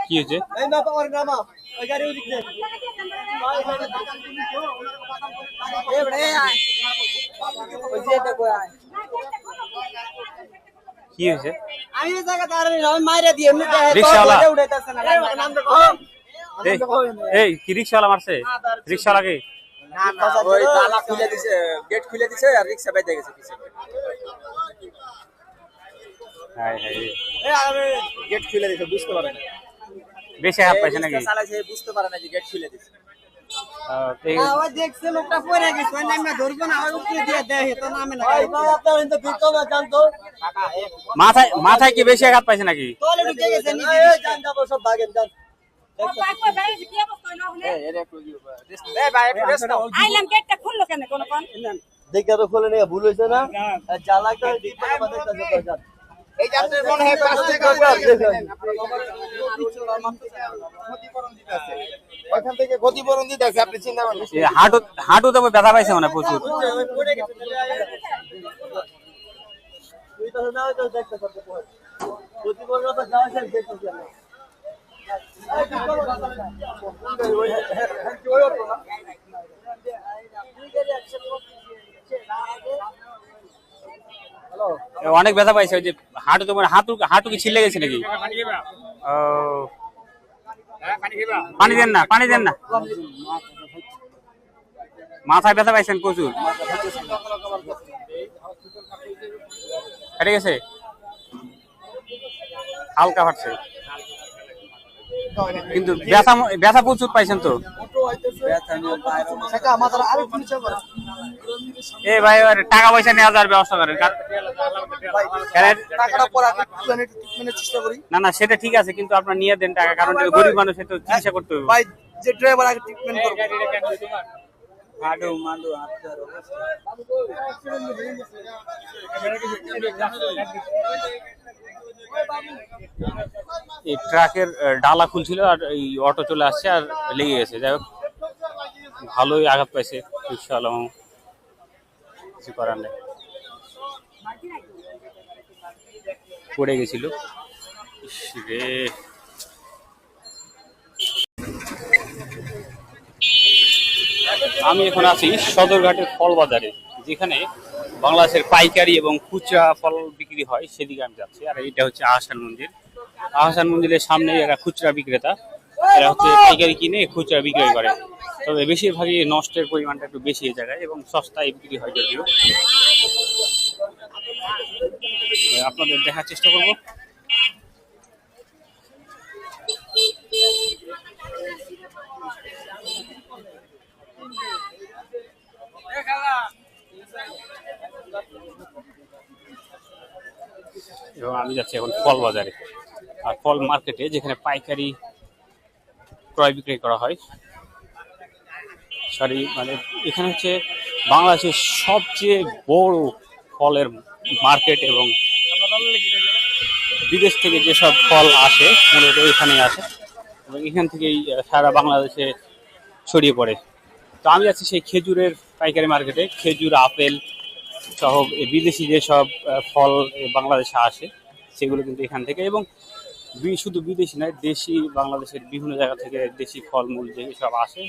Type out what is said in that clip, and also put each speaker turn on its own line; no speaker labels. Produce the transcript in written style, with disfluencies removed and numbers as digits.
কি হয়েছে? কি হয়েছে? এই কি রিক্সাওয়ালা মারছে? রিক্সাওয়ালা কি?
গেট খুলে দিছে আর রিক্সা বাইতে গেছে পিছে। গেট খুলে দিছে বুঝতে পারে না।
বেশি হাত পাইছে নাকি?
চালাইছে বুঝতে পারে না যে গেট খুলে দিছে।
দেখছে লোকটা পড়ে গেছে আমি ধরবো না আমার উপরে দিয়ে দেয় তো নামে না
মাথায় কি বেশি আঘাত পাইছে নাকি?
তলে ঢুকে গেছে
সব ভাগেন যান।
আইলাম গেটটা খুললো কেন কোন কোন
দেখে তো খোলে নিয়ে ভুল হয়েছে না জ্বালাটা এই যাতে মনে হয় 5 টাকা ওইখান থেকে ক্ষতিপূরণ দিতে আছে আপনি চিন্তা করেন
হাঁটুতে ব্যথা পাইছে মানে প্রচুর।
ক্ষতিপূরণ তো যাওয়া যায় দেখতে
অনেক ব্যথা পাইছে ওই যে হাঁটুতে মানে হাঁটু কি ছিলে গেছে নাকি? পানি দেন না মাথায় ব্যথা পাইছেন প্রচুর? কেটে গেছে হালকা ফাটছে কিন্তু ব্যথা প্রচুর পাইছেন তো? এ ভাই টাকা পয়সা নেওয়া যাওয়ার ব্যবস্থা করেন। না না সেটা ঠিক আছে কিন্তু আপনার নিয়ে দেন টাকা, কারণ গরিব মানুষ তো চিকিৎসা করতে হবে। এই ট্রাকের ডালা খুলছিল আর এই অটো চলে আসছে আর লেগে গেছে। যাই হোক ভালোই আঘাত পাইছে, ইনশাআল্লাহ কিছু করার নেই। পড়ে গেছিল রে। আমি এখন আছি সদরঘাটের ফল বাজারে, যেখানে বাংলাদেশের পাইকারি এবং খুচরা ফল বিক্রি হয়, সেদিকে আমি যাচ্ছি। আর এটা হচ্ছে আহসান মন্দির। আহসান মন্দিরের সামনে এরা খুচরা বিক্রেতা, এরা হচ্ছে পাইকারি কিনে খুচরা বিক্রি করে। তবে বেশিরভাগই নষ্টের পরিমাণটা একটু বেশি এই জায়গায় এবং সস্তায় বিক্রি হয় যদিও। আপনাদের দেখার চেষ্টা করব। এবং আমি যাচ্ছি এখন ফল বাজারে আর ফল মার্কেটে, যেখানে পাইকারি ক্রয় বিক্রয় করা হয়। মানে এখানে হচ্ছে বাংলাদেশের সবচেয়ে বড় ফলের মার্কেট এবং বিদেশ থেকে যেসব ফল আসে মূলত এখানেই আসে এবং এখান থেকেই সারা বাংলাদেশে ছড়িয়ে পড়ে। তো আমি যাচ্ছি সেই খেজুরের পাইকারি মার্কেটে। খেজুর, আপেল সহ বিদেশি যেসব ফল বাংলাদেশে আসে সেগুলো কিন্তু এখান থেকে, এবং শুধু বিদেশি নয়, দেশি বাংলাদেশের বিভিন্ন জায়গা থেকে দেশি ফলমূল যেসব আসে